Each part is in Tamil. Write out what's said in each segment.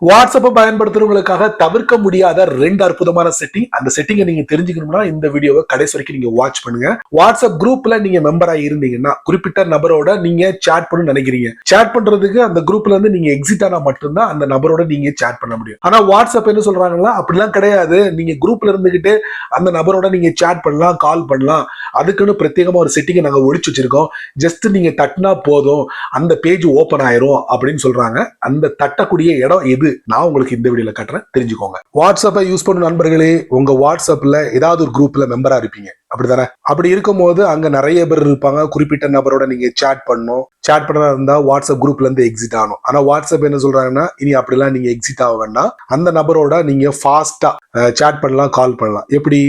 வாட்ஸ்அப்பை பயன்படுத்துறவங்களுக்காக தவிர்க்க முடியாத 2 அற்புதமான செட்டிங். அந்த செட்டிங்கை நீங்க தெரிஞ்சுக்கணும்னா இந்த வீடியோவை கடைசி வரைக்கும் நீங்க வாட்ச் பண்ணுங்க. வாட்ஸ்அப் குரூப்ல நீங்க மெம்பரா இருந்தீங்கன்னா குறிப்பிட்ட நபரோட நீங்க சேட் பண்ண நினைக்கிறீங்க. சேட் பண்றதுக்கு அந்த குரூப்ல இருந்து நீங்க எக்ஸிட் ஆனா மட்டும்தான் அந்த நபரோட நீங்க சேட் பண்ண முடியும். ஆனா வாட்ஸ்அப் என்ன சொல்றாங்கன்னா அப்படிலாம் கிடையாது. நீங்க குரூப்ல இருந்துகிட்டு அந்த நபரோட நீங்க சேட் பண்ணலாம், கால் பண்ணலாம். அதுக்குன்னு பிரத்யேகமா ஒரு செட்டிங்கை நாங்க ஒழிச்சு வச்சிருக்கோம். ஜஸ்ட் நீங்க தட்டினா போதும், அந்த பேஜ் ஓபன் ஆயிரும் அப்படின்னு சொல்றாங்க. அந்த தட்டக்கூடிய இடம் எது நான் உங்களுக்கு இந்த வீடியோல காட்டுறேன், தெரிஞ்சுக்கோங்க. வாட்ஸ்அப்பை யூஸ் பண்ணும் நண்பர்களே, உங்க வாட்ஸ்அப்ல ஏதாவது ஒரு குரூப்ல மெம்பரா இருப்பீங்க, அப்படிதானே? அப்படி இருக்கும்போது அங்க நிறைய பேர் இருப்பாங்க. குறிப்பிட்ட நபரோட நீங்க சேட் பண்ணணும். சேட் பண்ணா இருந்தா வாட்ஸ்அப் குரூப்ல இருந்து எக்ஸிட் ஆகணும். ஆனா வாட்ஸ்அப் என்ன சொல்றாங்கன்னா, இனி அப்படிலாம் நீங்க எக்ஸிட் ஆக வேண்டாம். அந்த நபரோட நீங்க ஃபாஸ்டா சேட் பண்ணலாம், கால் பண்ணலாம். எப்படி?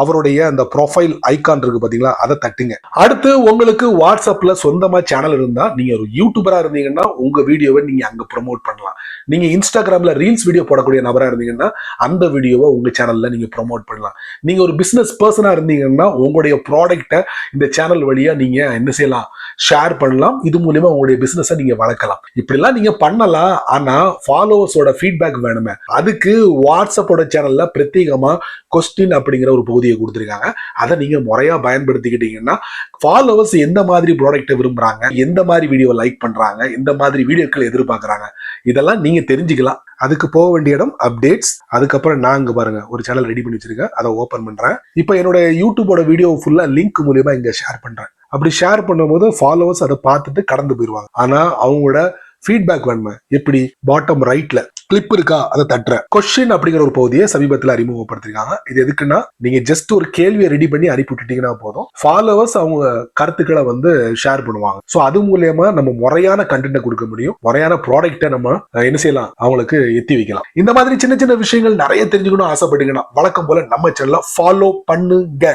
அவருடைய அந்த ப்ரொஃபைல் ஐகான் இருக்கு பாத்தீங்களா, அதை தட்டுங்க. அடுத்து உங்களுக்கு வாட்ஸ்அப்ல சொந்தமா சேனல் இருந்தா, நீங்க ஒரு யூடியூபரா இருந்தீங்கன்னா உங்க வீடியோவை நீங்க அங்க ப்ரமோட் பண்ணலாம். நீங்க இன்ஸ்டாகிராம்ல ரீல்ஸ் வீடியோ போடக்கூடிய நபரா இருந்தீங்கன்னா அந்த வீடியோவை உங்க சேனல்ல நீங்க ப்ரமோட் பண்ணலாம். நீங்க ஒரு பிசினஸ் பர்சனா இருந்தீங்கன்னா உங்களுடைய ப்ராடக்ட்டை இந்த சேனல் வழியா நீங்க என்ன செய்யலாம், ஷேர் பண்ணலாம். இது மூலியமா உங்களுடைய பிசினஸை நீங்க வளர்க்கலாம். இப்படிலாம் நீங்க பண்ணலாம். ஆனா ஃபாலோவர்ஸோட ஃபீட்பேக் வேணுமே. அதுக்கு வாட்ஸ்அப்போட சேனல்ல பிரத்யேகமா கொஸ்டின் அப்படிங்கிற ஒரு பகுதியை கொடுத்துருக்காங்க. அதை நீங்க முறையா பயன்படுத்திக்கிட்டீங்கன்னா ஃபாலோவர்ஸ் எந்த மாதிரி ப்ராடக்ட்டை விரும்புறாங்க, எந்த மாதிரி வீடியோ லைக் பண்றாங்க, எந்த மாதிரி வீடியோக்கள் எதிர்பார்க்கறாங்க, இதெல்லாம் நீங்க தெரிஞ்சுக்கலாம். அதுக்கு போக வேண்டிய இடம் அப்டேட்ஸ். அதுக்கப்புறம் நான் இங்க பாருங்க ஒரு சேனல் ரெடி பண்ணி வச்சிருக்கேன், அதை ஓபன் பண்றேன். இப்போ என்னோட யூடியூபோட வீடியோ ஃபுல்லா லிங்க் மூலியமா இங்க ஷேர் பண்றேன். அப்படி ஷேர் பண்ணும்போது ஃபாலோவர்ஸ் அதை பார்த்துட்டு கடந்து போயிருவாங்க. ஆனா அவங்களோட ஃபீட்பேக் வேணுமே. எப்படி? பாட்டம் ரைட்ல கிளிப் இருக்கா, அதை தட்டுற கொஸ்டின் அப்படிங்கிற ஒரு பகுதியை சமீபத்தில் அறிமுகப்படுத்திருக்காங்க. இது எதுக்குன்னா, நீங்க ஜஸ்ட் ஒரு கேள்வியை ரெடி பண்ணி அனுப்பி விட்டுட்டீங்கன்னா போதும், ஃபாலோவர்ஸ் அவங்க கருத்துக்களை வந்து ஷேர் பண்ணுவாங்க. ஸோ அது மூலியமா நம்ம முறையான கண்டென்ட் கொடுக்க முடியும், முறையான ப்ராடக்ட்டை நம்ம என்ன செய்யலாம், அவங்களுக்கு எத்தி வைக்கலாம். இந்த மாதிரி சின்ன சின்ன விஷயங்கள் நிறைய தெரிஞ்சுக்கணும் ஆசைப்பட்டீங்கன்னா வழக்கம் போல நம்ம சேனலை ஃபாலோ பண்ணுங்க.